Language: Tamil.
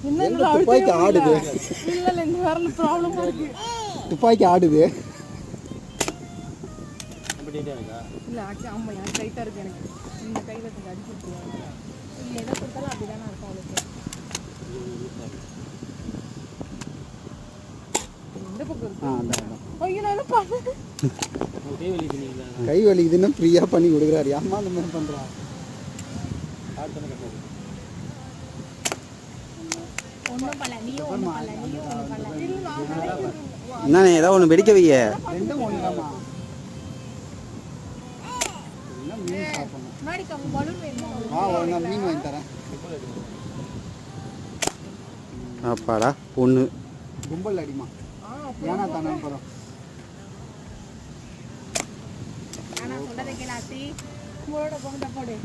துப்பாக்கி ஆடுது. இல்ல இந்த வரல ப்ராப்ளமா இருக்கு. துப்பாக்கி ஆடுது. இல்ல ஆமா எனக்கு டைட்டா இருக்கு. எனக்கு இந்த கையில கொஞ்சம் அடிச்சு விட்டுருவாங்க. நீ எதை கொடுத்தாலும் அப்படிதானே இருக்கும் அவளுக்கு. எந்த பக்கம் இருக்கு? ஐயோ நான் என்ன பண்ணேன்? கை வலிக்குதுன்னு ஃப்ரீயா பண்ணி கொடுக்குறாரு. அம்மா அந்த மாதிரி பண்றா. என்ன ஏதாவது ஒன்று வெடிக்க வைய. ரெண்டும் ஒண்ணுதாம்மா. மீன் சாப்பிடணும். மீன் வாங்கி தரேன். அப்பாடா பொண்ணு கும்பல் அடிமா. ஏன்னா தானே போகிறோம். நான் சொல்றதை கேளாத்தி போட போட போடு.